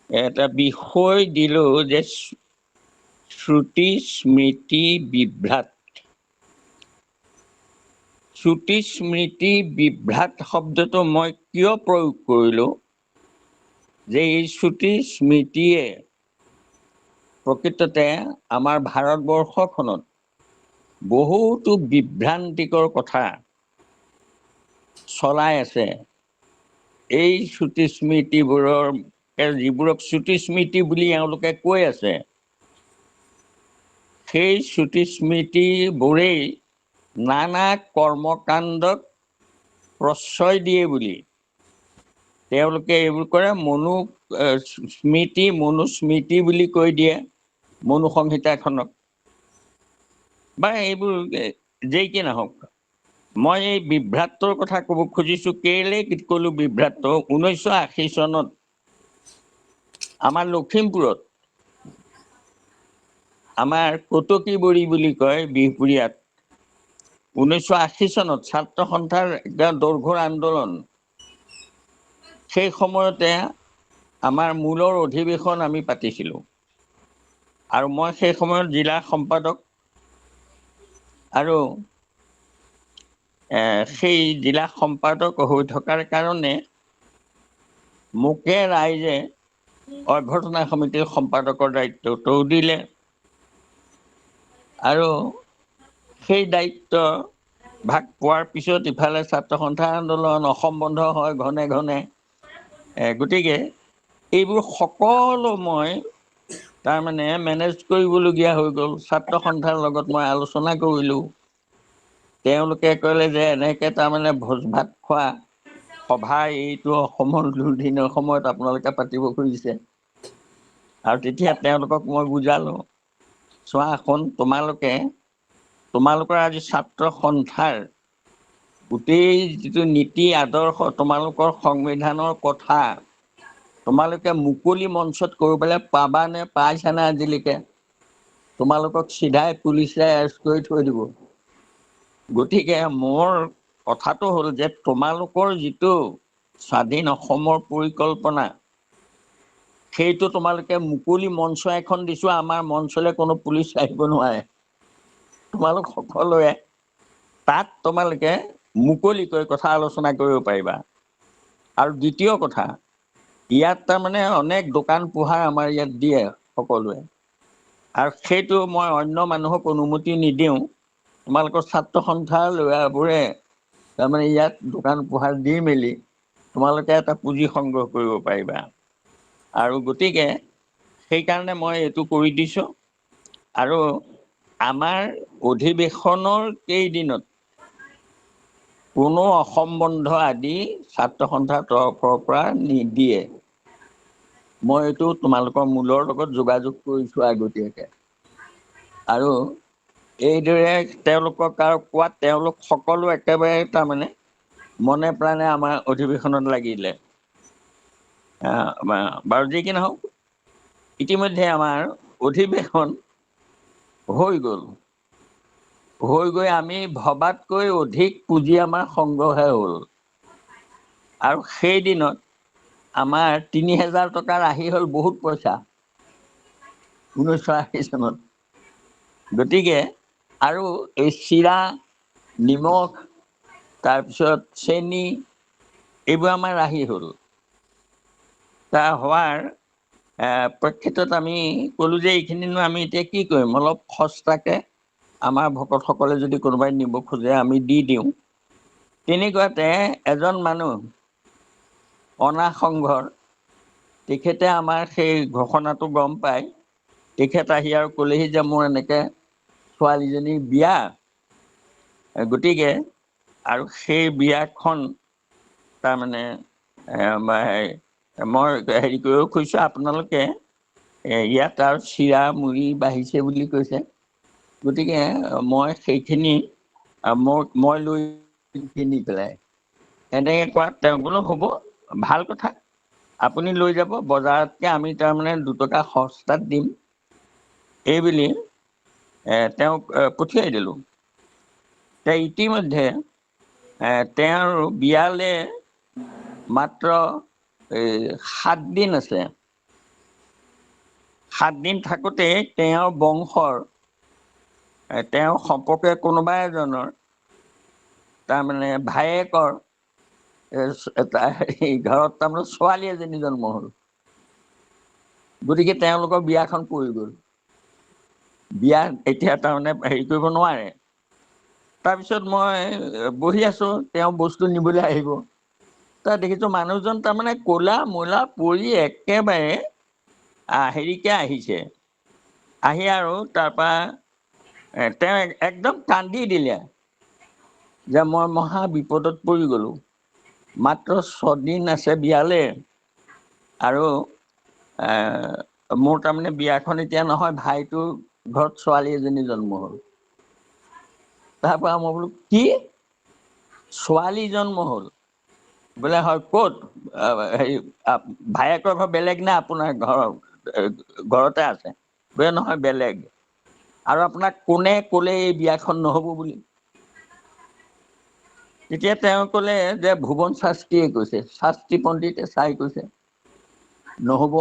এটা বিষয় দিলো যে শ্ৰুতি স্মৃতি বিভ্ৰাট। শ্ৰুতি স্মৃতি বিভ্ৰাট শব্দটো মই কিয় প্ৰয়োগ কৰিলো, যে এই শ্ৰুতি স্মৃতিয়ে প্ৰকৃততে আমাৰ ভাৰতবৰ্ষখনত বহুতো বিভ্ৰান্তিকৰ কথা চলাই আছে। এই শ্ৰুতি স্মৃতিবোৰৰ যিবোৰক শ্ৰুতি স্মৃতি বুলি এওঁলোকে কৈ আছে, সেই শ্ৰুতি স্মৃতিবোৰেই নানা কৰ্মকাণ্ডক প্ৰশ্ৰয় দিয়ে বুলি তেওঁলোকে এইবোৰ কৰে। মনুস্মৃতি বুলি কৈ দিয়ে মনু সংহিতাখনক, বা এইবোৰ যেই কি নহওক। মই এই বিভ্ৰাটৰ কথা ক'ব খুজিছো। কেলে ক'লো বিভ্ৰাট? 1980 চনত আমাৰ লখিমপুৰত, আমাৰ কটকীবৰী বুলি কয় বিহপুৰীয়াত, 1980 চনত ছাত্ৰ সন্থাৰ দোৰগোৰ আন্দোলন। সেই সময়তে আমাৰ মূলৰ অধিৱেশন আমি পাতিছিলোঁ, আৰু মই সেই সময়ত জিলা সম্পাদক। আৰু সেই জিলা সম্পাদক হৈ থকাৰ কাৰণে মোকে ৰাইজে অভ্যৰ্থনা সমিতিৰ সম্পাদকৰ দায়িত্বটো দিলে, আৰু সেই দায়িত্ব ভাগ পোৱাৰ পিছত ইফালে ছাত্ৰ সন্থা আন্দোলন, অসম বন্ধ হয় ঘনে ঘনে। গতিকে এইবোৰ সকলো মই তাৰমানে মেনেজ কৰিবলগীয়া হৈ গ'ল। ছাত্ৰ সন্থাৰ লগত মই আলোচনা কৰিলোঁ। তেওঁলোকে ক'লে যে এনেকৈ তাৰমানে ভোজ ভাত খোৱা সভা এইটো অসমৰ দুৰ্দিনৰ সময়ত আপোনালোকে পাতিব খুজিছে। আৰু তেতিয়া তেওঁলোকক মই বুজালো, চোৱা এখন তোমালোকৰ আজি ছাত্ৰ সন্থাৰ গোটেই যিটো নীতি আদৰ্শ, তোমালোকৰ সংবিধানৰ কথা তোমালোকে মুকলি মঞ্চত কৰিবলৈ পাবা নে? পাইছানে আজিলৈকে? তোমালোকক চিধাই পুলিচে এৰেষ্ট কৰি থৈ দিব। গতিকে মোৰ কথাটো হ'ল যে তোমালোকৰ যিটো স্বাধীন অসমৰ পৰিকল্পনা, সেইটো তোমালোকে মুকলি মঞ্চ এখন দিছো, আমাৰ মঞ্চলৈ কোনো পুলিচ আহিব নোৱাৰে। তোমালোক সকলোৱে তাত তোমালোকে মুকলিকৈ কথা আলোচনা কৰিব পাৰিবা। আৰু দ্বিতীয় কথা, ইয়াত তাৰমানে অনেক দোকান পোহাৰ আমাৰ ইয়াত দিয়ে সকলোৱে, আৰু সেইটো মই অন্য মানুহক অনুমতি নিদিওঁ। তোমালোকৰ ছাত্ৰ সন্থাৰ ল'ৰাবোৰে তাৰমানে ইয়াত দোকান পোহাৰ দি মেলি তোমালোকে এটা পুঁজি সংগ্ৰহ কৰিব পাৰিবা। আৰু গতিকে সেইকাৰণে মই এইটো কৰি দিছোঁ। আৰু আমাৰ অধিৱেশনৰ কেইদিনত কোনো অসম বন্ধ আদি ছাত্ৰ সন্থাৰ তৰফৰ পৰা নিদিয়ে। মই এইটো তোমালোকৰ মূলৰ লগত যোগাযোগ কৰিছো আগতীয়াকে। আৰু এইদৰে তেওঁলোকক আৰু কোৱাত তেওঁলোক সকলো একেবাৰে তাৰমানে মনে প্ৰাণে আমাৰ অধিৱেশনত লাগিলে। বাৰু যি কি নহওক, ইতিমধ্যে আমাৰ অধিৱেশন হৈ গ'ল। হৈ গৈ আমি ভবাতকৈ অধিক পুঁজি আমাৰ সংগ্ৰহহে হ'ল। আৰু সেইদিনত আমাৰ ৩,০০০ টকা ৰাহি হ'ল, বহুত পইচা 1980 চনত। গতিকে আৰু এই চিৰা, নিমখ, তাৰপিছত চেনি, এইবোৰ আমাৰ ৰাহি হ'ল। তাৰ হোৱাৰ প্ৰক্ষেত্ৰত আমি ক'লো যে এইখিনিনো আমি এতিয়া কি কৰিম, অলপ সস্তাকে আমাৰ ভকতসকলে যদি কোনোবাই নিব খোজে আমি দি দিওঁ। তেনেকুৱাতে এজন মানুহ অনা সংঘৰ, তেখেতে আমাৰ সেই ঘোষণাটো গম পাই তেখেত আহি আৰু ক'লেহি যে মোৰ এনেকে ছোৱালীজনীৰ বিয়া, গতিকে আৰু সেই বিয়াখন তাৰমানে মই হেৰি কৰিব খুজিছোঁ, আপোনালোকে ইয়াত আৰু চিৰা মুড়ি বাঢ়িছে বুলি কৈছে। গতিকে মই সেইখিনি মই লৈ কিনি পেলাই এনেকে কোৱাত তেওঁ বোলো হ'ব, ভাল কথা, আপুনি লৈ যাব, বজাৰতকে আমি তাৰমানে 2 টকা সস্তাত দিম, এইবুলি তেওঁক পঠিয়াই দিলোঁ। ইতিমধ্যে তেওঁৰ বিয়ালে মাত্ৰ 7 দিন আছে। 7 দিন থাকোঁতে তেওঁৰ বংশৰ তেওঁৰ সম্পৰ্কে কোনোবা এজনৰ তাৰমানে ভায়েকৰ ঘৰত তাৰমানে ছোৱালী এজনী জন্ম হ'ল। গতিকে তেওঁলোকৰ বিয়াখন পৰি গ'ল। বিয়া এতিয়া তাৰমানে হেৰি কৰিব নোৱাৰে। তাৰপিছত মই বহি আছো, তেওঁ বস্তু নিবলৈ আহিব। তাত দেখিছো মানুহজন তাৰমানে ক'লা মলা পৰি একেবাৰে হেৰিকে আহিছে। আহি আৰু তাৰপৰা তেওঁ একদম কান্দি দিলে যে মই মহা বিপদত পৰি গ'লো। মাত্ৰ 6 দিন আছে বিয়ালে, আৰু মোৰ তাৰমানে বিয়াখন এতিয়া নহয়, ভাইটোৰ ঘৰত ছোৱালী এজনী জন্ম হ'ল। তাৰ পৰা মই বোলো কি, ছোৱালী জন্ম হ'ল? বোলে হয়। ক'ত? হেৰি ভায়েকৰ ঘৰ বেলেগ নে আপোনাৰ ঘৰতে আছে? বোলে নহয়, বেলেগ। আৰু আপোনাক কোনে ক'লে এই বিয়াখন নহ'ব বুলি? তেতিয়া তেওঁ ক'লে যে ভুৱন শাস্ত্ৰীয়ে কৈছে, শাস্ত্ৰী পণ্ডিতে চাই কৈছে নহ'ব।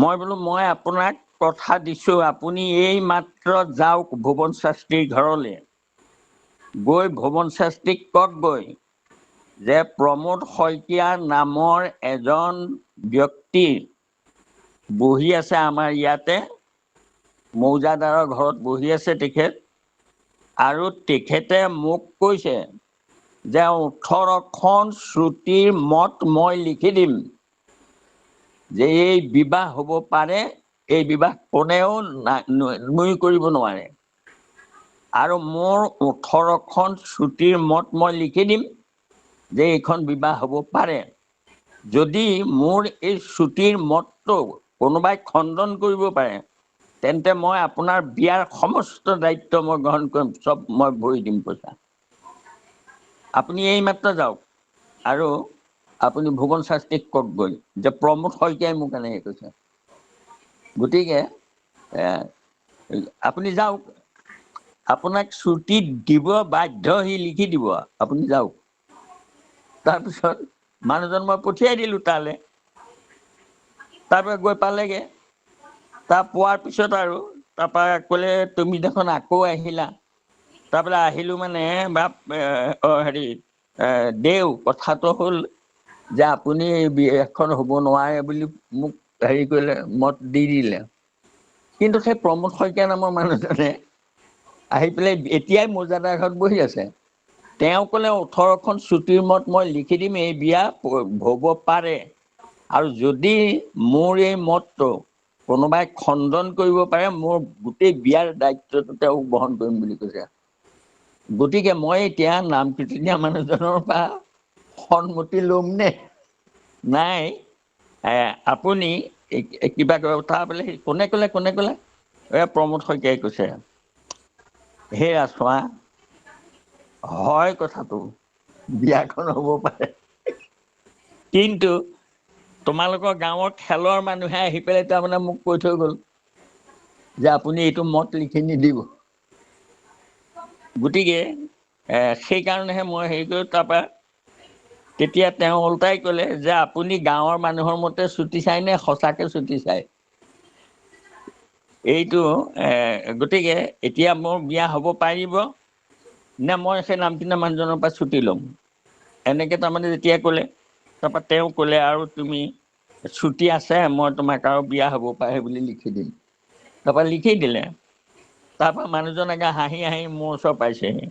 মই বোলো মই আপোনাক কথা দিছো, আপুনি এই মাত্ৰ যাওক ভুৱন শাস্ত্ৰীৰ ঘৰলৈ, গৈ ভুৱন শাস্ত্ৰীক কওকগৈ যে প্ৰমোদ শইকীয়া নামৰ এজন ব্যক্তি বহি আছে আমাৰ ইয়াতে, মৌজাদাৰৰ ঘৰত বহি আছে তেখেত, আৰু তেখেতে মোক কৈছে যে 18খন শ্ৰুতিৰ মত মই লিখি দিম যে এই বিবাহ হ'ব পাৰে, এই বিবাহ কোনেও নুই কৰিব নোৱাৰে। আৰু মোৰ 18খন শ্ৰুতিৰ মত মই লিখি দিম যে এইখন বিবাহ হ'ব পাৰে। যদি মোৰ এই শ্ৰুতিৰ মতটো কোনোবাই খণ্ডন কৰিব পাৰে, তেন্তে মই আপোনাৰ বিয়াৰ সমস্ত দায়িত্ব মই গ্ৰহণ কৰিম, চব মই ভৰি দিম পইচা। আপুনি এইমাত্ৰ যাওক আৰু আপুনি ভুৱন শাস্ত্ৰীক কওকগৈ যে প্ৰমোদ শইকীয়াই মোক এনেকৈ কৈছে। গতিকে আপুনি যাওক, আপোনাক শ্ৰুতি দিব বাধ্য, সি লিখি দিব, আপুনি যাওক। তাৰপিছত মানুহজন মই পঠিয়াই দিলো তালৈ। তাৰপৰা গৈ পালেগে। তাৰ পোৱাৰ পিছত আৰু তাৰপৰা ক'লে তুমি দেখোন আকৌ আহিলা। তাৰপৰা আহিলো মানে হেৰি দেও, কথাটো হ'ল যে আপুনি বিয়াখন হ'ব নোৱাৰে বুলি মোক হেৰি কৰিলে, মত দি দিলে। কিন্তু সেই প্ৰমোদ শইকীয়া নামৰ মানুহজনে আহি পেলাই এতিয়াই মৌজাদাৰ ঘৰত বহি আছে। তেওঁ ক'লে 18খন শ্ৰুতিৰ মত মই লিখি দিম, এই বিয়া হ'ব পাৰে, আৰু যদি মোৰ এই মতটো কোনোবাই খণ্ডন কৰিব পাৰে, মোৰ গোটেই বিয়াৰ দায়িত্বটো তেওঁ বহন কৰিম বুলি কৈছে। গতিকে মই এতিয়া নাম কীৰ্তনীয়া মানুহজনৰ পৰা সন্মতি ল'ম নে নাই, আপুনি কিবা কথা বোলে। কোনে ক'লে প্ৰমোদ শইকীয়াই কৈছে। হেৰা চোৱা, হয় কথাটো, বিয়াখন হ'ব পাৰে, কিন্তু তোমালোকৰ গাঁৱৰ খেলৰ মানুহে আহি পেলাই তাৰমানে মোক কৈ থৈ গ'ল যে আপুনি এইটো মত লিখি নিদিব। গতিকে সেইকাৰণেহে মই হেৰি কৰোঁ। তাৰপৰা তেতিয়া তেওঁ ওলটাই ক'লে যে আপুনি গাঁৱৰ মানুহৰ মতে ছুটি চাই নে সঁচাকে ছুটি চাই? এইটো গতিকে এতিয়া মোৰ বিয়া হ'ব পাৰিব নে মই সেই নামতিনা মানুহজনৰ পৰা ছুটি ল'ম? এনেকৈ তাৰমানে যেতিয়া ক'লে, তাৰপৰা তেওঁ ক'লে আৰু তুমি ছুটি আছে, মই তোমাক আৰু বিয়া হ'ব পাৰে বুলি লিখি দিম। তাৰপৰা লিখি দিলে। তাৰপৰা মানুহজন একে হাঁহি হাঁহি মোৰ ওচৰ পাইছেহি।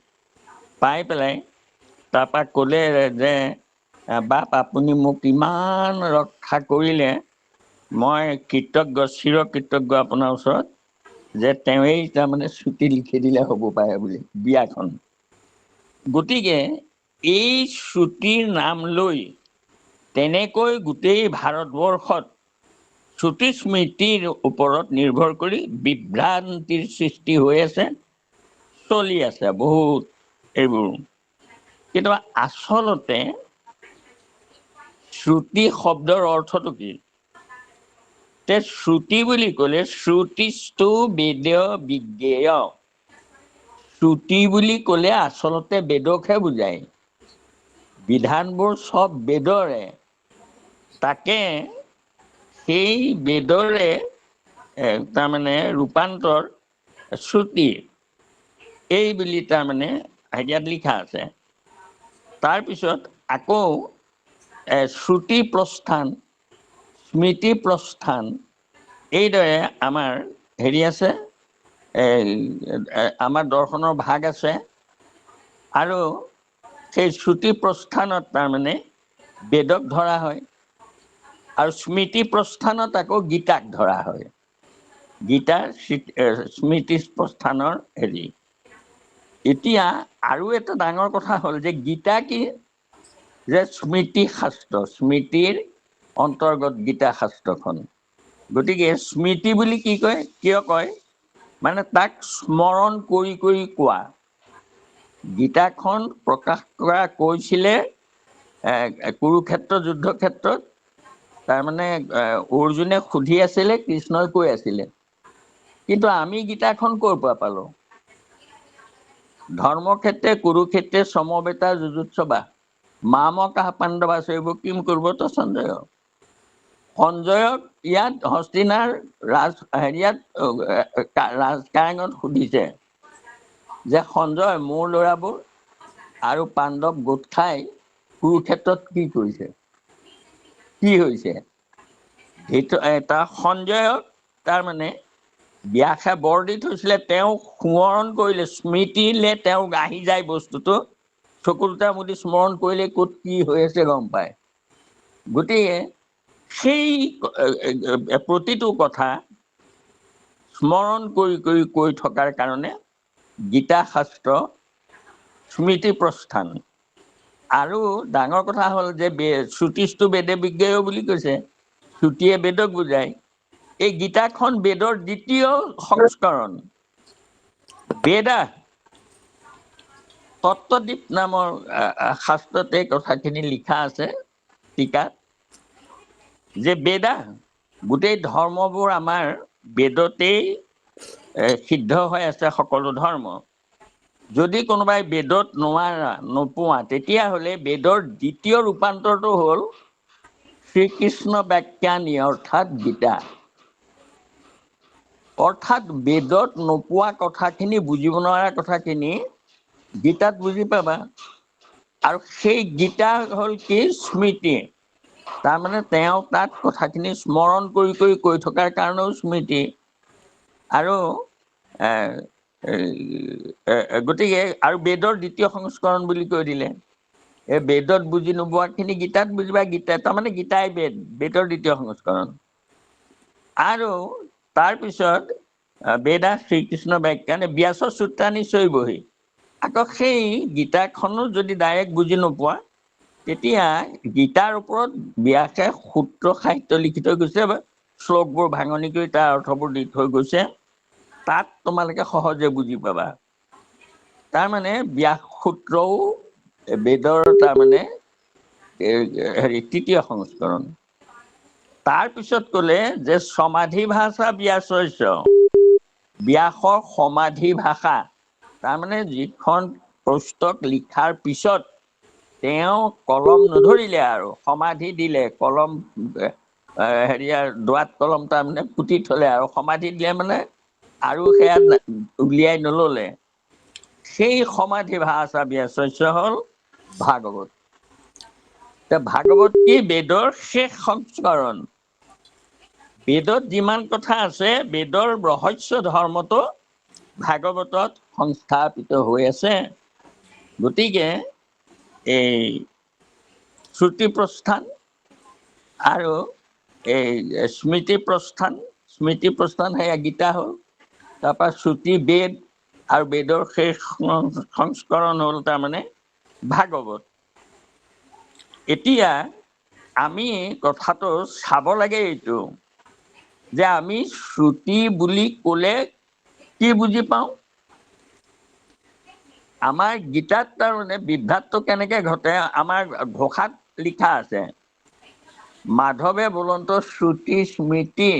পাই পেলাই তাৰপৰা ক'লে যে বাপ, আপুনি মোক ইমান ৰক্ষা কৰিলে, মই কৃতজ্ঞ, চিৰ কৃতজ্ঞ আপোনাৰ ওচৰত, যে তেওঁৱেই তাৰমানে ছুটি লিখি দিলে হ'ব পাৰে বুলি বিয়াখন। গতিকে এই শ্ৰুতিৰ নাম লৈ তেনেকৈ গোটেই ভাৰতবৰ্ষত শ্ৰুতি স্মৃতিৰ ওপৰত নিৰ্ভৰ কৰি বিভ্ৰান্তিৰ সৃষ্টি হৈ আছে, চলি আছে বহুত এইবোৰ। কিন্তু আচলতে শ্ৰুতি শব্দৰ অৰ্থটো কি? তে শ্ৰুতি বুলি ক'লে শ্ৰুতিস্তু বেদ বিজ্ঞেয়। শ্ৰুতি বুলি ক'লে আচলতে বেদকহে বুজায়। বিধানবোৰ চব বেদৰে। তাকে সেই বেদৰে তাৰমানে ৰূপান্তৰ শ্ৰুতি এই বুলি তাৰমানে হেৰিয়াত লিখা আছে। তাৰপিছত আকৌ শ্ৰুতি প্ৰস্থান, স্মৃতি প্ৰস্থান, এইদৰে আমাৰ হেৰি আছে, আমাৰ দৰ্শনৰ ভাগ আছে। আৰু সেই শ্ৰুতি প্ৰস্থানত তাৰমানে বেদক ধৰা হয়, আৰু স্মৃতি প্ৰস্থানত আকৌ গীতাক ধৰা হয়। গীতাৰ স্মৃতি প্ৰস্থানৰ হেৰি। এতিয়া আৰু এটা ডাঙৰ কথা হ'ল যে গীতা কি, যে স্মৃতি শাস্ত্ৰ, স্মৃতিৰ অন্তৰ্গত গীতা শাস্ত্ৰখন। গতিকে স্মৃতি বুলি কি কয়, কিয় কয়, মানে তাক স্মৰণ কৰি কৰি কোৱা। গীতাখন প্ৰকাশ কৰা কৈছিলে কুৰুক্ষেত্ৰ যুদ্ধ ক্ষেত্ৰত। তাৰমানে অৰ্জুনে সুধি আছিলে, কৃষ্ণই কৈ আছিলে। কিন্তু আমি গীতাখন ক'ৰ পৰা পালো? ধৰ্মক্ষেত্ৰে কুৰুক্ষেত্ৰে সমবেতা যুজুৎসৱা মামকাঃ পাণ্ডৱা চৈব কিম কুৰ্বত সঞ্জয়। সঞ্জয়ক ইয়াত হস্তিনাৰ হেৰিয়াত ৰাজকাৰেঙত সুধিছে যে সঞ্জয়, মোৰ ল'ৰাবোৰ আৰু পাণ্ডৱ গোট খাই কুৰুক্ষেত্ৰত কি কৰিছে, কি হৈছে? তাৰ সঞ্জয়ক তাৰমানে ব্যাসে বৰ দি থৈছিলে, তেওঁ সোঁৱৰণ কৰিলে, স্মৃতিলে তেওঁ আহি যায় বস্তুটো, চকু দুটা মুদি স্মৰণ কৰিলে ক'ত কি হৈ আছে গম পায়। গতিকে সেই প্ৰতিটো কথা স্মৰণ কৰি কৰি কৈ থকাৰ কাৰণে গীতা শাস্ত্ৰ স্মৃতি প্ৰস্থান। আৰু ডাঙৰ কথা হ'ল যে শ্ৰুতিস্তু বেদে বিজ্ঞেয় বুলি কৈছে, শ্ৰুতিয়ে বেদক বুজায়। এই গীতাখন বেদৰ দ্বিতীয় সংস্কৰণ। বেদা তত্ত্বদীপ নামৰ শাস্ত্ৰতে কথাখিনি লিখা আছে টীকাত, যে বেদা, গোটেই ধৰ্মবোৰ আমাৰ বেদতেই সিদ্ধ হৈ আছে, সকলো ধৰ্ম। যদি কোনোবাই বেদত নোপোৱা, তেতিয়াহ'লে বেদৰ দ্বিতীয় ৰূপান্তৰটো হ'ল শ্ৰীকৃষ্ণ ব্যাখ্যানী অৰ্থাৎ গীতা। অৰ্থাৎ বেদত নোপোৱা কথাখিনি, বুজিব নোৱাৰা কথাখিনি গীতাত বুজি পাবা। আৰু সেই গীতা হ'ল কি, স্মৃতি। তাৰমানে তেওঁ তাত কথাখিনি স্মৰণ কৰি কৰি কৈ থকাৰ কাৰণেও স্মৃতি। আৰু গতিকে আৰু বেদৰ দ্বিতীয় সংস্কৰণ বুলি কৈ দিলে। এই বেদত বুজি নোপোৱাখিনি গীতাত বুজিবা, গীতা তাৰমানে গীতাই বেদ, বেদৰ দ্বিতীয় সংস্কৰণ। আৰু তাৰপিছত বেদা শ্ৰীকৃষ্ণ ব্যাখ্যানে ব্যাস সূত্ৰাণি চৈবহি। আকৌ সেই গীতাখনো যদি ডাইৰেক্ট বুজি নোপোৱা, তেতিয়া গীতাৰ ওপৰত ব্যাসে সূত্ৰ সাহিত্য লিখি থৈ গৈছে, শ্লোকবোৰ ভাঙনি কৰি তাৰ অৰ্থবোৰ দি থৈ গৈছে। তাত তোমালোকে সহজে বুজি পাবা। তাৰমানে ব্যাস সূত্ৰও বেদৰ তাৰমানে হেৰি তৃতীয় সংস্কৰণ। তাৰপিছত ক'লে যে সমাধি ভাষা ব্যাসস্য, ব্যাসৰ সমাধি ভাষা। তাৰমানে যিখন পুস্তক লিখাৰ পিছত তেওঁ কলম নধৰিলে আৰু সমাধি দিলে, কলম হেৰিয়াৰ দোৱাত কলম তাৰমানে পুতি থলে, আৰু সমাধি দিলে মানে আৰু সেয়া উলিয়াই নললে। সেই সমাধি ভাষা ব্যাসস্য হ'ল ভাগৱত। ভাগৱত কি, বেদৰ শেষ সংস্কৰণ। বেদত যিমান কথা আছে, বেদৰ ৰহস্য ধৰ্মটো ভাগৱতত সংস্থাপিত হৈ আছে। গতিকে এই শ্ৰুতি প্ৰস্থান আৰু এই স্মৃতি প্ৰস্থান, স্মৃতি প্ৰস্থান সেয়া গীতা হ'ল। তাৰপৰা শ্ৰুতি বেদ, আৰু বেদৰ শেষ সংস্কৰণ হ'ল তাৰমানে ভাগৱত। এতিয়া আমি কথাটো চাব লাগে এইটো, যে আমি শ্ৰুতি বুলি ক'লে কি বুজি পাওঁ। আমাৰ গীতাত তাৰমানে বিভ্ৰাটটো কেনেকে ঘটে, আমাৰ ঘোষাত লিখা আছে, মাধৱে বলন্ত শ্ৰুতি স্মৃতি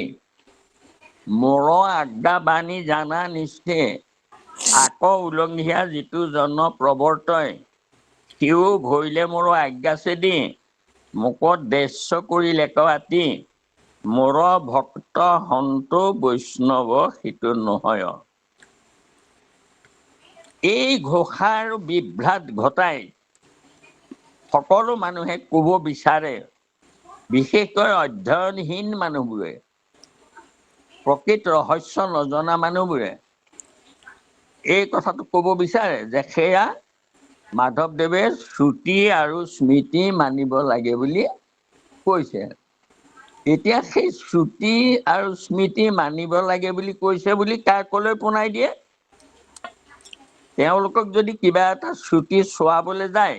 মোৰ আজ্ঞা বাণী জানা নিষ্ঠে, আকৌ উলংঘিয়া যিটো জন প্ৰৱৰ্তয়, সিও ঘৰিলে মোৰ আজ্ঞা চেদি, মুকত দেশ কৰি লেক আতি, মোৰ ভক্ত সন্ত বৈষ্ণৱ সিটো নহয়। এই ঘোষা আৰু বিভ্ৰাট ঘটাই সকলো মানুহে ক'ব বিচাৰে, বিশেষকৈ অধ্যয়নহীন মানুহবোৰে, প্ৰকৃত ৰহস্য নজনা মানুহবোৰে এই কথাটো ক'ব বিচাৰে যে সেয়া মাধৱদেৱে শ্ৰুতি আৰু স্মৃতি মানিব লাগে বুলি কৈছে। এতিয়া সেই শ্ৰুতি আৰু স্মৃতি মানিব লাগে বুলি কৈছে বুলি কলৈ পোনাই দিয়ে? তেওঁলোকক যদি কিবা এটা শ্ৰুতি চোৱাবলৈ যায়,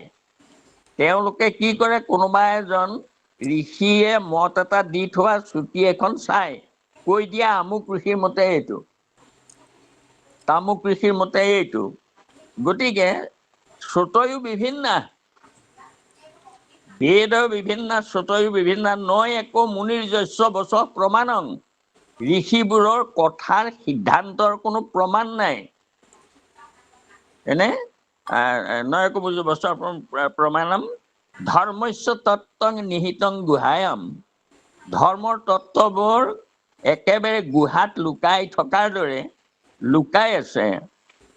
তেওঁলোকে কি কৰে, কোনোবা এজন ঋষিয়ে মত এটা দি থোৱা শ্ৰুতি এখন চাই কৈ দিয়া আমুক ঋষিৰ মতে এইটো, তামুক ঋষিৰ মতে এইটো। গতিকে শ্ৰুতয়ো বিভিন্ন, বেদও বিভিন্ন, শ্ৰুতয়ো বিভিন্ন, নৈ একো মুনিৰ যস্য বচ প্ৰমাণং। ঋষিবোৰৰ কথাৰ সিদ্ধান্তৰ কোনো প্ৰমাণ নাই। এনে নয় একো বুজো বস্তৰ প্ৰমাণম ধৰ্মস্য তত্ত্বং নিহিতং গুহায়াম। ধৰ্মৰ তত্ত্ববোৰ একেবাৰে গুহাত লুকাই থকাৰ দৰে লুকাই আছে।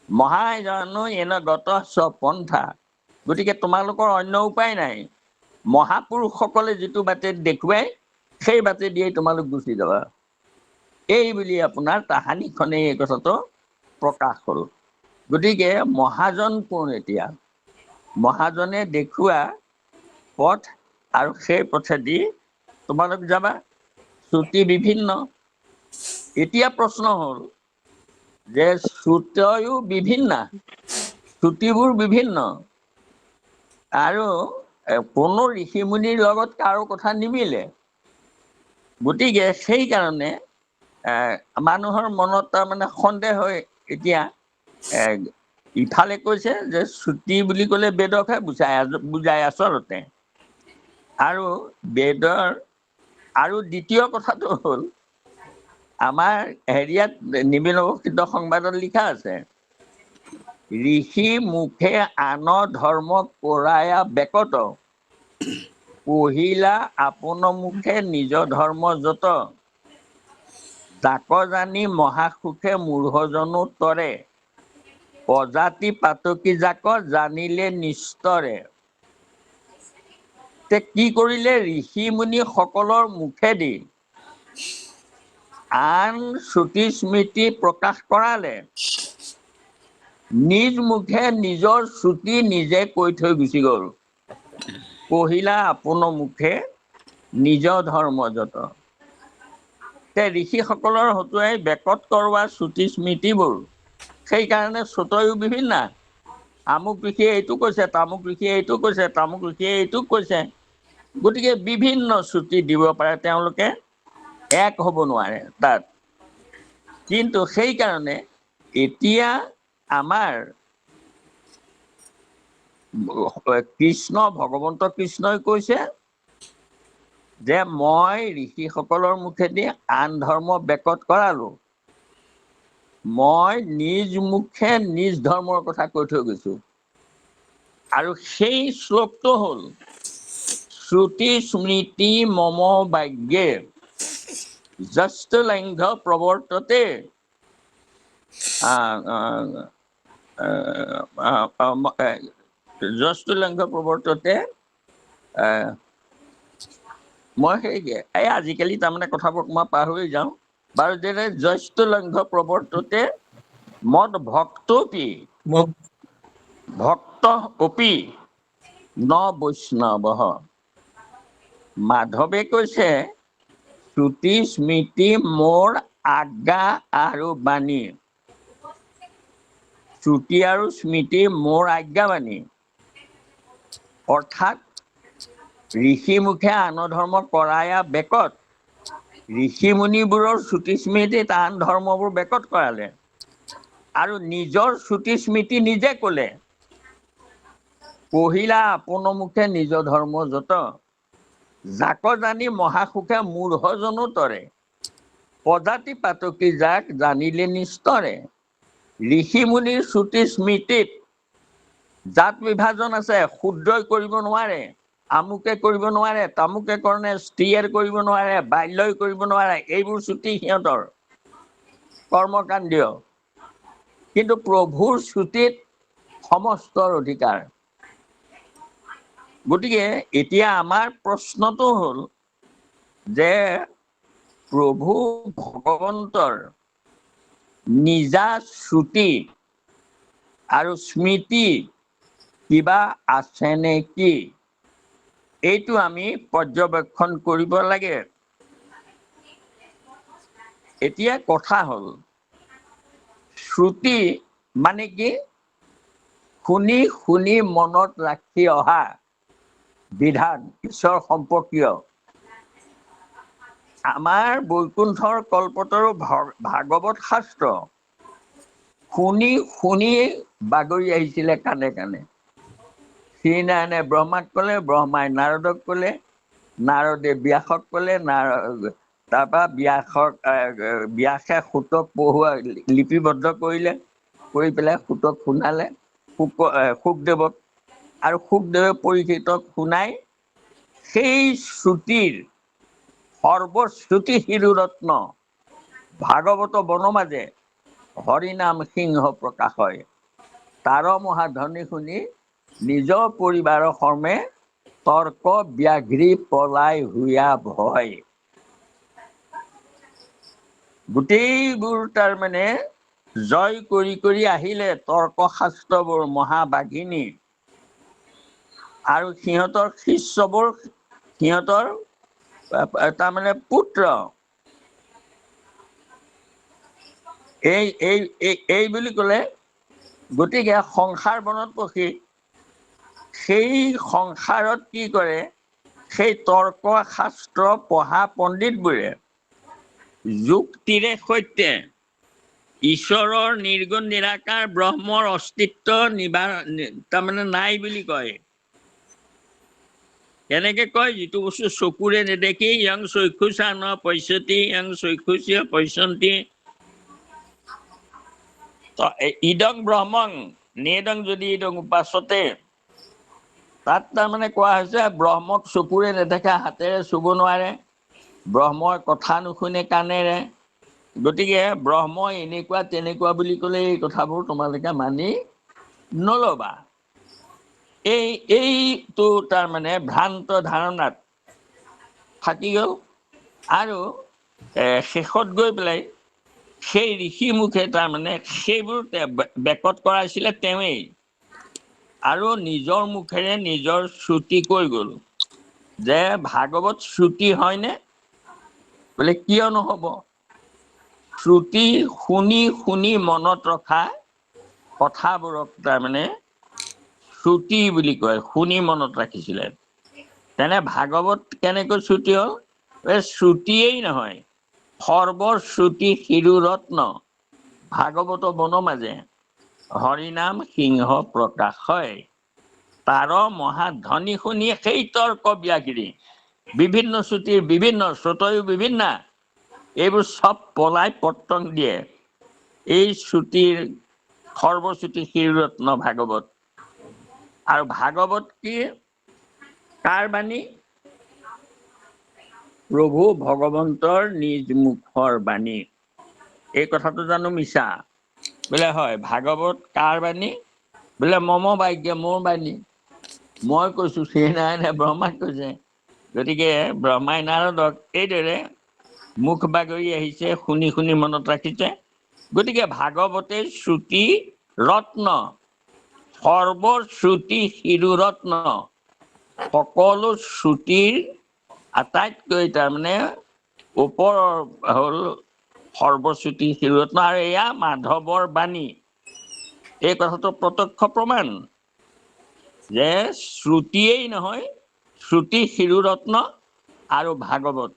মহাজানো এন গত পন্থা। গতিকে তোমালোকৰ অন্য উপায় নাই, মহাপুৰুষসকলে যিটো বাটে দেখুৱাই সেই বাটে দিয়েই তোমালোক গুচি যাবা। এই বুলি আপোনাৰ তাহানিখনে এই কথাটো প্ৰকাশ হ'ল। গতিকে মহাজন কোন? এতিয়া মহাজনে দেখুওৱা পথ আৰু সেই পথেদি তোমালোক যাবা। শ্ৰুতি বিভিন্ন। এতিয়া প্ৰশ্ন হ'ল যে শ্ৰুতয়ো বিভিন্ন, শ্ৰুতিবোৰ বিভিন্ন, আৰু কোনো ঋষিমুনিৰ লগত কাৰো কথা নিমিলে। গতিকে সেইকাৰণে মানুহৰ মনত তাৰমানে সন্দেহ হয়। এতিয়া ইফালে কৈছে যে শ্ৰুতি বুলি ক'লে বেদকহে বুজায় আচলতে। আৰু বেদৰ আৰু দ্বিতীয় কথাটো হ'ল, আমাৰ হেৰিয়াত নিবিড় নৱোদিত সংবাদত লিখা আছে, ঋষি মুখে আন ধৰ্ম কৰায়া বেকত, পহিলা আপোন মুখে নিজ ধৰ্ম যত, যাক জানি মহাসুখে মূঢ়জনো তৰে, অজাতি পাতকী যাক জানিলে নিস্তৰে। তে কি কৰিলে? ঋষি মুনি সকলৰ মুখেদি আন শ্ৰুতি স্মৃতি প্ৰকাশ কৰালে, নিজ মুখে নিজৰ শ্ৰুতি নিজে কৈ থৈ গুচি গ'ল। পহিলা আপোন মুখে নিজ ধৰ্ম যত। ঋষিসকলৰ হতুৱাই বেকত কৰোৱা শ্ৰুতি স্মৃতিবোৰ, সেইকাৰণে শ্ৰুতয়ো বিভিন্ন। আমুক ঋষিয়ে এইটো কৈছে, তামুক ঋষিয়ে এইটো কৈছে, তামুক ঋষিয়ে এইটো কৈছে। গতিকে বিভিন্ন শ্ৰুতি দিব পাৰে, তেওঁলোকে এক হ'ব নোৱাৰে তাত। কিন্তু সেইকাৰণে এতিয়া আমাৰ কৃষ্ণ, ভগৱন্ত কৃষ্ণই কৈছে যে মই ঋষিসকলৰ মুখেদি আন ধৰ্ম বেকত কৰালো, মই নিজ মুখে নিজ ধৰ্মৰ কথা কৈ থৈ গৈছো। আৰু সেই শ্লোকটো হ'ল, শ্ৰুতি স্মৃতি মম বাগ্যে জস্ত লংঘ প্ৰৱৰ্ততে জস্ত লংঘ প্ৰৱৰ্ততে। মই সেই আজিকালি তাৰমানে কথাবোৰ মই পাহৰি যাওঁ বাৰু। যেনে জস্ত লংঘ প্ৰৱৰ্ততে মদ ভক্তপি, ভক্ত অপি ন বৈষ্ণৱ। মাধৱে কৈছে শ্ৰুতি স্মৃতি মোৰ আজ্ঞা আৰু বাণী। শ্ৰুতি আৰু স্মৃতি মোৰ আজ্ঞাবাণী। অৰ্থাৎ ঋষি মুখে আন ধৰ্ম কৰায়া বেকত, ঋষি মুনিবোৰৰ শ্ৰুতি স্মৃতি আন ধৰ্মবোৰ বেকত কৰালে আৰু নিজৰ শ্ৰুতি স্মৃতি নিজে ক'লে। পহিলা আপোন মুখে নিজ ধৰ্ম যত, যাক জানি মহাসুখে মূঢ়জনো তৰে, অজাতি পাতকী যাক জানিলে নিস্তৰে। ঋষি মুনিৰ শ্ৰুতি স্মৃতিত জাত বিভাজন আছে, শুদ্ধই কৰিব নোৱাৰে। আমুকে কৰিব নোৱাৰে, তামুকে কাৰণে স্ত্ৰীয়ে কৰিব নোৱাৰে, বাল্যই কৰিব নোৱাৰে, এইবোৰ ছুটি সিহঁতৰ কৰ্মকাণ্ডীয়। কিন্তু প্ৰভুৰ ছুটিত সমস্তৰ অধিকাৰ। গতিকে এতিয়া আমাৰ প্ৰশ্নটো হ'ল যে প্ৰভু ভগৱন্তৰ নিজা শ্ৰুতি আৰু স্মৃতি কিবা আছে নেকি, এইটো আমি পৰ্যবেক্ষণ কৰিব লাগে। এতিয়া কথা হ'ল শ্ৰুতি মানে কি? শুনি শুনি মনত ৰাখি অহা বিধান, ঈশ্বৰ সম্পৰ্কীয়। আমাৰ বৈকুণ্ঠৰ কল্পতৰু ভাগৱত শাস্ত্ৰ শুনি শুনি বাগৰি আহিছিলে কাণে কাণে। শ্ৰীনাৰায়ণে ব্ৰহ্মাক ক'লে, ব্ৰহ্মাই নাৰদক ক'লে, নাৰদে ব্যাসক ক'লে, তাৰপৰা ব্যাসে সূতক পঢ়ুৱা লিপিবদ্ধ কৰিলে, কৰি পেলাই সূতক শুনালে, শুকদেৱক, আৰু শুকদেৱে পৰীক্ষিতক শুনাই সেই শ্ৰুতিৰ সৰ্বশ্ৰুতি শিৰোৰত্ন ভাগৱত বনমাজে হৰিনাম সিংহ প্ৰকাশ হয়। তাৰ মহাধ্বনি শুনি নিজৰ পৰিবাৰৰ কৰ্মে তৰ্ক ব্যাঘ্ৰী পলাই হুয়া ভয়। গোটেইবোৰ তাৰমানে জয় কৰি কৰি আহিলে তৰ্ক শাস্ত্ৰবোৰ মহাবাঘিনী, আৰু সিহঁতৰ শিষ্যবোৰ সিহঁতৰ তাৰমানে পুত্ৰ। এই বুলি ক'লে, গতিকে সংসাৰ বনত পশি সেই সংসাৰত কি কৰে, সেই তৰ্ক শাস্ত্ৰ পঢ়া পণ্ডিতবোৰে যুক্তিৰে সৈতে ঈশ্বৰৰ নিৰ্গুণ নিৰাকাৰ ব্ৰহ্মৰ অস্তিত্ব তাৰমানে নাই বুলি কয়। এনেকে কয়, যিটো বস্তু চকুৰে নেদেখি ইয়ং চক্ষুষা ন পশ্যতি ইয়ং চক্ষুষীয় পশ্যন্তি ইদং ব্ৰহ্মং নেদং যদি ইদং উপাসতে, তাত তাৰমানে কোৱা হৈছে ব্ৰহ্মক চকুৰে নেদেখা, হাতেৰে চুব নোৱাৰে, ব্ৰহ্মৰ কথা নুশুনে কাণেৰে। গতিকে ব্ৰহ্ম এনেকুৱা তেনেকুৱা বুলি ক'লে এই কথাবোৰ তোমালোকে মানি নলবা। এইটো তাৰমানে ভ্ৰান্ত ধাৰণাত থাকি গ'ল। আৰু শেষত গৈ পেলাই সেই ঋষি মুখে তাৰমানে সেইবোৰ বেকত কৰাইছিলে তেওঁৱেই, আৰু নিজৰ মুখেৰে নিজৰ শ্ৰুতি কৈ গ'ল যে ভাগৱত শ্ৰুতি হয়নে? বোলে কিয় নহ'ব? শ্ৰুতি শুনি শুনি মনত ৰখা কথাবোৰক তাৰমানে শ্ৰুতি বুলি কয়, শুনি মনত ৰাখিছিলে। তেনে ভাগৱত কেনেকৈ শ্ৰুতি হ'ল? শ্ৰুতিয়েই নহয়, সৰ্বশ্ৰুতি শিৰোৰত্ন ভাগৱত বনমাজে হৰিনাম সিংহ প্ৰকাশ হয়। তাৰ মহাধ্বনি শুনি সেই তৰ্ক ব্যাঘ্ৰী বিভিন্ন শ্ৰুতিৰ বিভিন্ন শ্ৰুতয়ো বিভিন্ন, এইবোৰ চব পলাই পত্তং দিয়ে এই শ্ৰুতিৰ সৰ্বশ্ৰুতি শিৰোৰত্ন ভাগৱত। আৰু ভাগৱত কি? কাৰ বাণী? প্ৰভু ভগৱন্তৰ নিজ মুখৰ বাণী। এই কথাটো জানো মিছা? বোলে হয়। ভাগৱত কাৰ বাণী? বোলে মম বাক্য, মোৰ বাণী, মই কৈছো, শ্ৰীনাৰায়ণে ব্ৰহ্মাক কৈছে। গতিকে ব্ৰহ্মাই নাৰদক এইদৰে মুখ বাগৰি আহিছে, শুনি শুনি মনত ৰাখিছে। গতিকে ভাগৱতে শ্ৰুতি ৰত্ন, সৰ্বশ্ৰুতি শিৰোৰত্ন, সকলো শ্ৰুতিৰ আটাইতকৈ তাৰমানে ওপৰৰ হ'ল সৰ্বশ্ৰুতি শিৰোৰত্ন, আৰু এয়া মাধৱৰ বাণী। এই কথাটো প্ৰত্যক্ষ প্ৰমাণ যে শ্ৰুতিয়েই নহয়, শ্ৰুতি শিৰোৰত্ন আৰু ভাগৱত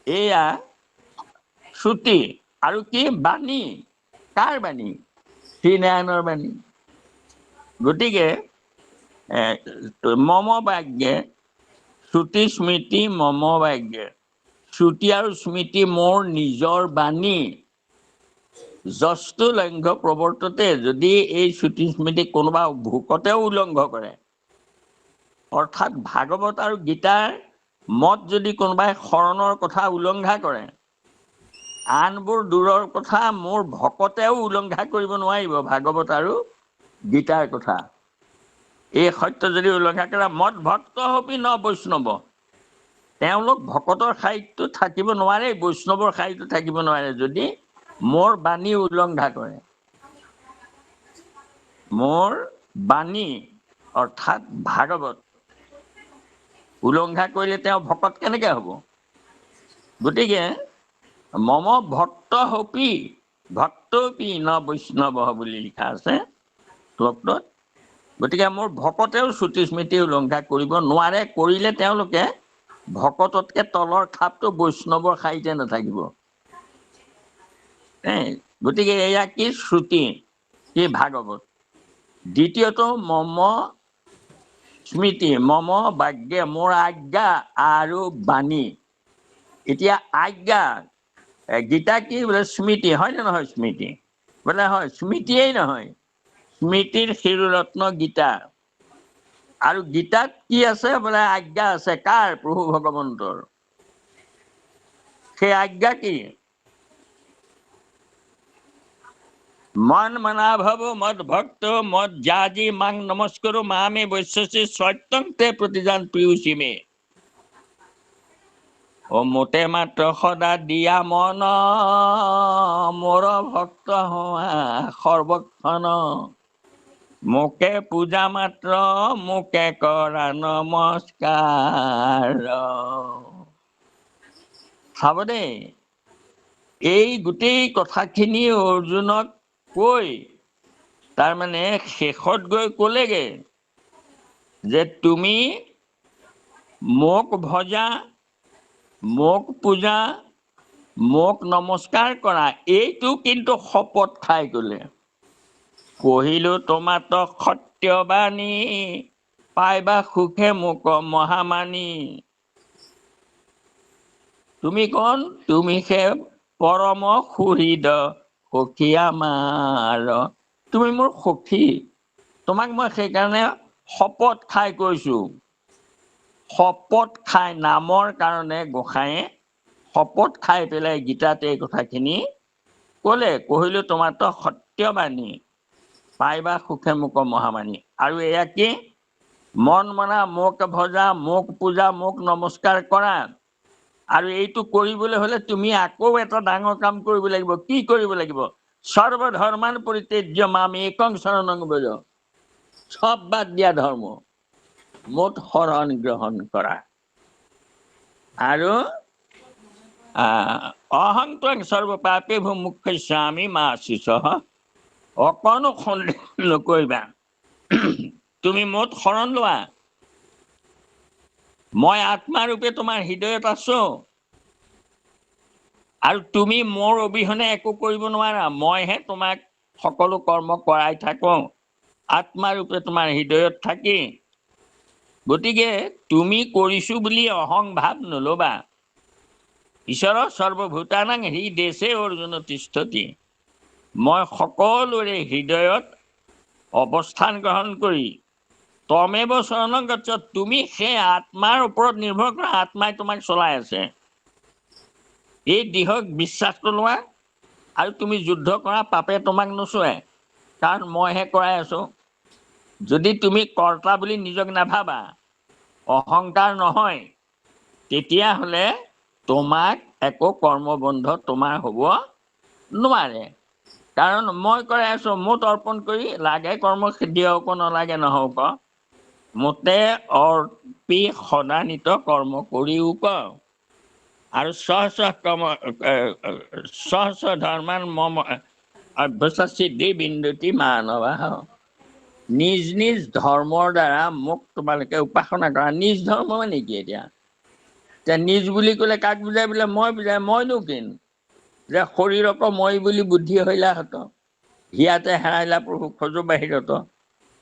এয়া শ্ৰুতি। আৰু কি? বাণী। কাৰ বাণী? শ্ৰীনাৰায়ণৰ বাণী। গতিকে মম বাগ্যে শ্ৰুতি স্মৃতি মম বাগ্যে, শ্ৰুতি আৰু স্মৃতি মোৰ নিজৰ বাণী। যস্তু লংঘ প্ৰৱৰ্ততে, যদি এই শ্ৰুতি স্মৃতি কোনোবা ভোকতেও উলংঘ কৰে, অৰ্থাৎ ভাগৱত আৰু গীতাৰ মত যদি কোনোবাই শৰণৰ কথা উলংঘা কৰে, আনবোৰ দূৰৰ কথা, মোৰ ভকতেও উলংঘা কৰিব নোৱাৰিব ভাগৱত আৰু গীতাৰ কথা। এই সত্য যদি উলংঘা কৰে, মত ভক্ত হবি ন বৈষ্ণৱ, তেওঁলোক ভকতৰ শাৰীটো থাকিব নোৱাৰে, বৈষ্ণৱৰ শাৰীটো থাকিব নোৱাৰে যদি মোৰ বাণী উলংঘা কৰে। মোৰ বাণী অৰ্থাৎ ভাগৱত উলংঘা কৰিলে তেওঁ ভকত কেনেকে হ'ব? গতিকে মম ভক্ত হপি ভক্তপি ন বৈষ্ণৱ বুলি লিখা আছে শ্লোকটোত। গতিকে মোৰ ভকতেও শ্ৰুতি স্মৃতি উলংঘা কৰিব নোৱাৰে, কৰিলে তেওঁলোকে ভকততকে তলৰ খাপটো বৈষ্ণৱৰ শাৰীতে নাথাকিব। গতিকে এয়া কি শ্ৰুতি, কি ভাগৱত। দ্বিতীয়টো মম স্মৃতি, মম বাগ্যে, মোৰ আজ্ঞা আৰু বাণী। এতিয়া আজ্ঞা, গীতা কি বোলে স্মৃতি, হয় নে নহয়? স্মৃতি বোলে হয়, স্মৃতিয়েই নহয়, স্মৃতিৰ শিৰোৰত্ন গীতা। আৰু গীতাত কি আছে বোলে? আজ্ঞা আছে। কাৰ? প্ৰভু ভগৱন্তৰ। সেই আজ্ঞা কি? মন মনা ভৱ মদ ভক্ত মদ জাজি মাং নমস্কৰো মামে বৈশ্যসি সত্যং তে প্ৰতিজান প্ৰিয়সীমে। ও মোতে মাত্ৰ সদা দিয়া মন, মোৰ ভক্ত হোৱা সৰ্বক্ষণ। মোকে পূজা মাত্ৰ, মোকে কৰা নমস্কাৰ। চাব দেই, এই গোটেই কথাখিনি অৰ্জুনক কৈ তাৰমানে শেষত গৈ ক'লেগে যে তুমি মোক ভজা, মোক পূজা, মোক নমস্কাৰ কৰা, এইটো কিন্তু শপত খাই গ'লে। কহিলো তোমাত সত্যবাণী, পাইবা সুখে মোক মহামানী। তুমি কোন? তুমি সে পৰম সুহৃদ সখী আমাৰ। তুমি মোৰ সখী, তোমাক মই সেইকাৰণে শপত খাই কৈছো। শপত খাই, নামৰ কাৰণে গোসাঁয়ে শপত খাই পেলাই গীতাতে এই কথাখিনি ক'লে। কহিলো তোমাত সত্যবাণী, পাইবা সুখে মোক মহামানী। আৰু এয়া কি? মন মনা, মোক ভজা, মোক পূজা, মোক নমস্কাৰ কৰা। আৰু এইটো কৰিবলৈ হলে তুমি আকৌ এটা ডাঙৰ কাম কৰিব লাগিব। কি কৰিব লাগিব? সৰ্বধৰ্মান পৰিত্যাজ্য মাম একং শৰণং ব্ৰজ। সব বাদ দিয়া ধৰ্ম, মোত শৰণ গ্ৰহণ কৰা। আৰু অহং ত্বং সৰ্ব পাপেভ্যো মোক্ষয়িষ্যামি মা শুচঃ। অকণো সন্দেহ নকৰিবা, তুমি মোত শৰণ লোৱা। মই আত্মাৰূপে তোমাৰ হৃদয়ত আছো, আৰু তুমি মোৰ অবিহনে একো কৰিব নোৱাৰা। মইহে তোমাক সকলো কৰ্ম কৰাই থাকো, আত্মাৰূপে তোমাৰ হৃদয়ত থাকি। গতিকে তুমি কৰিছো বুলি অহং ভাৱ নলবা। ঈশ্বৰৰ সৰ্বভূতানাং হৃদেশে অৰ্জুন তিষ্ঠতি। মই সকলোৰে হৃদয়ত অৱস্থান গ্ৰহণ কৰি তমেৱ শৰণং গচ্ছ, তুমি সেই আত্মাৰ ওপৰত নিৰ্ভৰ কৰা, আত্মাই তোমাক চলাই আছে। এই দৃঢ় বিশ্বাসটো লোৱা, আৰু তুমি যুদ্ধ কৰা, পাপে তোমাক নোচোৱে, কাৰণ মইহে কৰাই আছো। যদি তুমি কৰ্তা বুলি নিজক নাভাবা, অহংকাৰ নহয়, তেতিয়াহ'লে তোমাক একো কৰ্মবন্ধ তোমাৰ হ'ব নোৱাৰে। কাৰণ মই কৰাই আছো, মোত অৰ্পণ কৰি লাগে কৰ্ম সিদ্ধি হওক নালাগে নহওক, মোতে অৰ্পি সদানিত কৰ্ম কৰিও ক। আৰু সহস্ৰ ধৰ্মান মম অভ্যসিদ্ধি বিন্দুতি মানৱা। নিজ নিজ ধৰ্মৰ দ্বাৰা মোক তোমালোকে উপাসনা কৰা। নিজ ধৰ্ম মানে কি? এতিয়া নিজ বুলি ক'লে কাক বুজাই? বোলে মই বুজাই। মইনো কিন? যে শৰীৰক মই বুলি বুদ্ধি হইলা হত, হিয়াতে হেৰাইলা প্ৰভু খোজো বাহিৰত।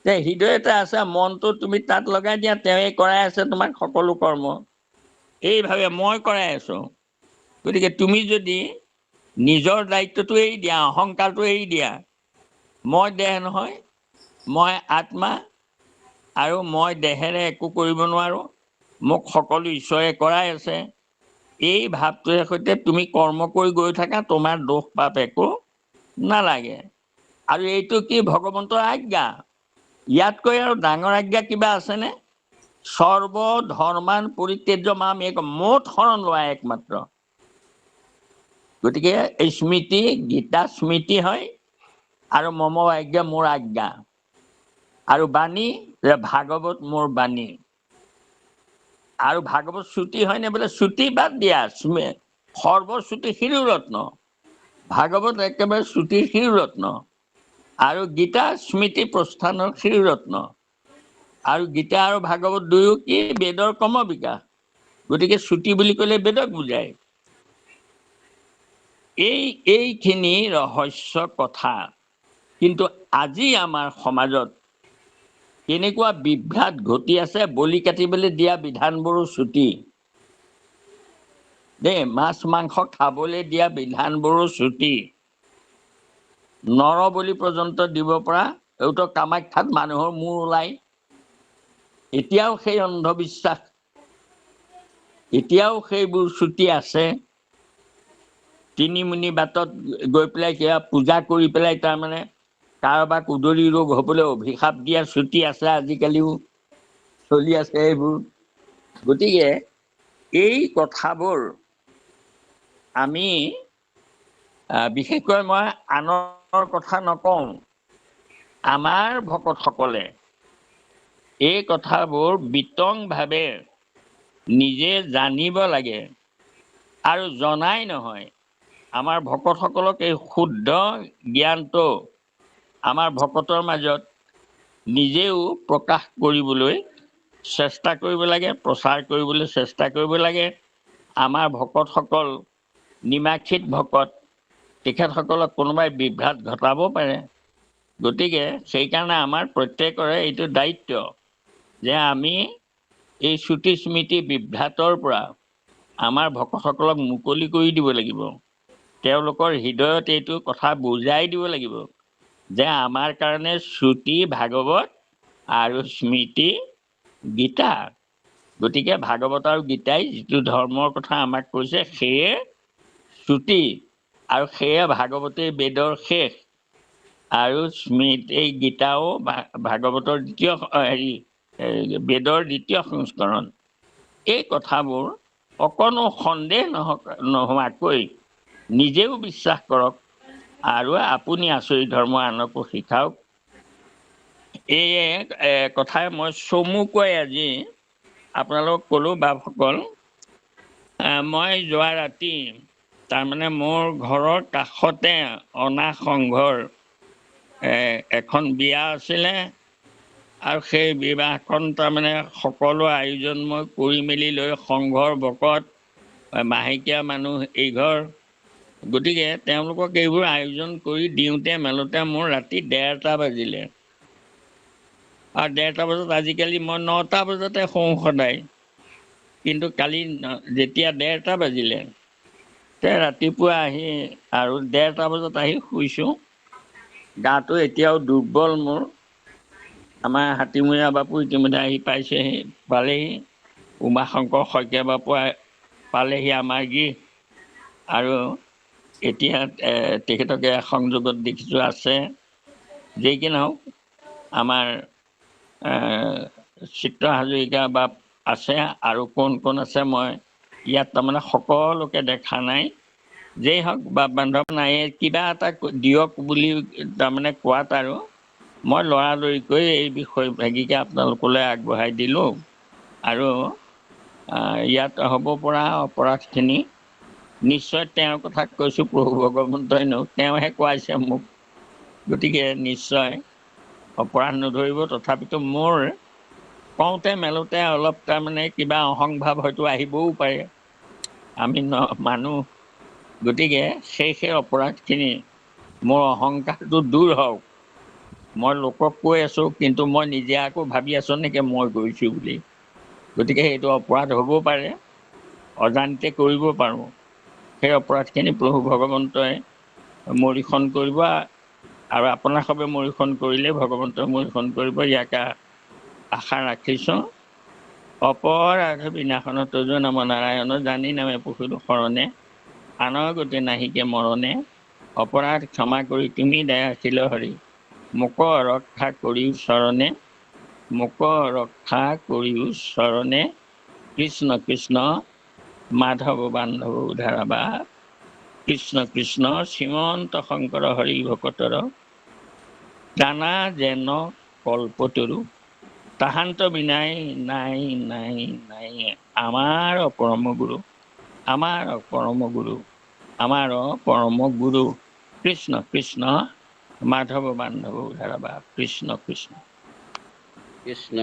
যে হৃদয়তে আছে, মনটো তুমি তাত লগাই দিয়া, তেওঁৱে কৰাই আছে তোমাক সকলো কৰ্ম। এইভাৱে মই কৰাই আছো। গতিকে তুমি যদি নিজৰ দায়িত্বটো এৰি দিয়া, অহংকাৰটো এৰি দিয়া, মই দেহ নহয়, মই আত্মা, আৰু মই দেহেৰে একো কৰিব নোৱাৰোঁ, মোক সকলো ঈশ্বৰে কৰাই আছে, এই ভাৱটোৰে সৈতে তুমি কৰ্ম কৰি গৈ থাকা, তোমাৰ দোষ পাপ একো নালাগে। আৰু এইটো কি ভগৱন্তৰ আজ্ঞা। ইয়াতকৈ আৰু ডাঙৰ আজ্ঞা কিবা আছেনে? সৰ্ব ধৰ্মান পৰিত্যাজ্য মাম এক, মোত শৰণ লোৱা একমাত্ৰ। গতিকে এই স্মৃতি গীতা স্মৃতি হয়, আৰু মম আজ্ঞা মোৰ আজ্ঞা, আৰু বাণী যে ভাগৱত মোৰ বাণী। আৰু ভাগৱত শ্ৰুতি হয়নে বোলে? শ্ৰুতি বাদ দিয়া, সৰ্বশ্ৰুতি শিৰোৰত্ন, ভাগৱত একেবাৰে শ্ৰুতিৰ শিৰোৰত্ন, আৰু গীতা স্মৃতি প্ৰস্থানৰ শিৰোৰত্ন। আৰু গীতা আৰু ভাগৱত দুয়ো কি? বেদৰ ক্ৰম বিকাশ। গতিকে শ্ৰুতি বুলি ক'লে বেদক বুজায়। এইখিনি ৰহস্য কথা। কিন্তু আজি আমাৰ সমাজত কেনেকুৱা বিভ্ৰাট ঘটি আছে, বলি কাটিবলৈ দিয়া বিধানবোৰো ছুটি দেই, মাছ মাংস খাবলৈ দিয়া বিধানবোৰো ছুটি, নৰ বলি পৰ্যন্ত দিব পৰা। এইটো কামাখ্যাত মানুহৰ মূৰ ওলাই, এতিয়াও সেই অন্ধবিশ্বাস, এতিয়াও সেইবোৰ ছুটি আছে। তিনিমুনি বাটত গৈ পেলাই কিবা পূজা কৰি পেলাই তাৰমানে কাৰোবাক উদৰি ৰোগ হ'বলৈ অভিশাপ দিয়া ছুটি আছে, আজিকালিও চলি আছে এইবোৰ। গতিকে এই কথাবোৰ আমি বিশেষকৈ মই আনৰ কথা নকওঁ, আমাৰ ভকতসকলে এই কথাবোৰ বিতংভাৱে নিজে জানিব লাগে। আৰু জনাই নহয়, আমাৰ ভকতসকলক এই শুদ্ধ জ্ঞানটো আমাৰ ভকতৰ মাজত নিজেও প্ৰকাশ কৰিবলৈ চেষ্টা কৰিব লাগে, প্ৰচাৰ কৰিবলৈ চেষ্টা কৰিব লাগে। আমাৰ ভকতসকল নিমাক্ষিত ভকত, তেখেতসকলক কোনোবাই বিভ্ৰাট ঘটাব পাৰে। গতিকে সেইকাৰণে আমাৰ প্ৰত্যেকৰে এইটো দায়িত্ব যে আমি এই শ্ৰুতি স্মৃতি বিভ্ৰাটৰ পৰা আমাৰ ভকতসকলক মুকলি কৰি দিব লাগিব। তেওঁলোকৰ হৃদয়ত এইটো কথা বুজাই দিব লাগিব যে আমাৰ কাৰণে শ্ৰুতি ভাগৱত আৰু স্মৃতি গীতা। গতিকে ভাগৱত আৰু গীতাই যিটো ধৰ্মৰ কথা আমাক কৈছে, সেয়ে শ্ৰুতি, আৰু সেয়ে ভাগৱতেই বেদৰ শেষ, আৰু স্মৃতি গীতাও ভাগৱতৰ দ্বিতীয় বেদৰ দ্বিতীয় সংস্কৰণ। এই কথাবোৰ অকণো সন্দেহ নোহোৱাকৈ নিজেও বিশ্বাস কৰক, আৰু আপুনি আচৰিত ধৰ্ম আনকো শিকাওক। এই কথাই মই চমুকৈ আজি আপোনালোকক ক'লোঁ। বাপসকল, মই যোৱা ৰাতি তাৰমানে মোৰ ঘৰৰ কাষতে অনা সংঘৰ এখন বিয়া আছিলে, আৰু সেই বিবাহখন তাৰমানে সকলো আয়োজন মই কৰি মেলি লৈ, সংঘৰ ভকত, মাহেকীয়া মানুহ এইঘৰ, গতিকে তেওঁলোকক এইবোৰ আয়োজন কৰি দিওঁতে মেলোতে মোৰ ৰাতি 1:30 বাজিলে। আৰু 1:30 বজাত, আজিকালি মই 9টা বজাতে শুওঁ সদায়, কিন্তু কালি যেতিয়া 1:30 বাজিলে, তে ৰাতিপুৱা আহি আৰু 1:30 বজাত আহি শুইছোঁ। গাটো এতিয়াও দুৰ্বল মোৰ। আমাৰ হাতীমূৰীয়া বাপু ইতিমধ্যে আহি পালেহি। উমাশংকৰ শইকীয়া বাপু পালেহি আমাৰ গৃহ, আৰু এতিয়া তেখেতকে সংযোগত দেখিছোঁ আছে। যেই কি নহওক, আমাৰ চিত্ৰ হাজৰিকা বাপ আছে, আৰু কোন কোন আছে মই ইয়াত তাৰমানে সকলোকে দেখা নাই। যেই হওক, বাপ বান্ধৱ নাই, কিবা এটা দিয়ক বুলি তাৰমানে কোৱাত আৰু মই লৰালৰিকৈ এই বিষয় ভাগিকে আপোনালোকলৈ আগবঢ়াই দিলোঁ। আৰু ইয়াত হ'ব পৰা অপৰাধখিনি নিশ্চয় তেওঁৰ কথা কৈছোঁ, প্ৰভু ভগৱন্তইনো তেওঁহে কোৱাইছে মোক। গতিকে নিশ্চয় অপৰাধ নধৰিব। তথাপিতো মোৰ কওঁতে মেলোতে অলপ তাৰমানে কিবা অহংভাৱ হয়তো আহিবও পাৰে, আমি মানুহ। গতিকে সেই অপৰাধখিনি, মোৰ অহংকাৰটো দূৰ হওক। মই লোকক কৈ আছোঁ, কিন্তু মই নিজে আকৌ ভাবি আছোঁ নেকি মই গৈছোঁ বুলি। গতিকে সেইটো অপৰাধ হ'ব পাৰে, অজানিতে কৰিব পাৰোঁ। সেই অপৰাধখিনি প্ৰভু ভগৱন্তই মৰিখন কৰিব, আৰু আপোনাৰ সবে মৰিখন কৰিলে ভগৱন্তই মৰিখন কৰিব। ইয়াকে আশা ৰাখিছোঁ। অপৰাধ বিনাশন তজু নম নাৰায়ণ, জানি নামে পুখুৰী শৰণে, আনৰ গতি নাহিকে মৰণে, অপৰাধ ক্ষমা কৰি তুমি দয়াশীল হৰি, মোক ৰক্ষা কৰিও চৰণে, মোক ৰক্ষা কৰিও চৰণে, কৃষ্ণ কৃষ্ণ মাধৱ বান্ধৱ উধাৰবা, কৃষ্ণ কৃষ্ণ শ্ৰীমন্ত শংকৰ হৰি ভকতৰ, জানা যেন কল্পতৰু, তাহান্ত বিনাই নাই নাই নাই, আমাৰ পৰম গুৰু, আমাৰ পৰম গুৰু, আমাৰ পৰম গুৰু, কৃষ্ণ কৃষ্ণ মাধৱ বান্ধৱ উধাৰবা, কৃষ্ণ কৃষ্ণ। কৃষ্ণ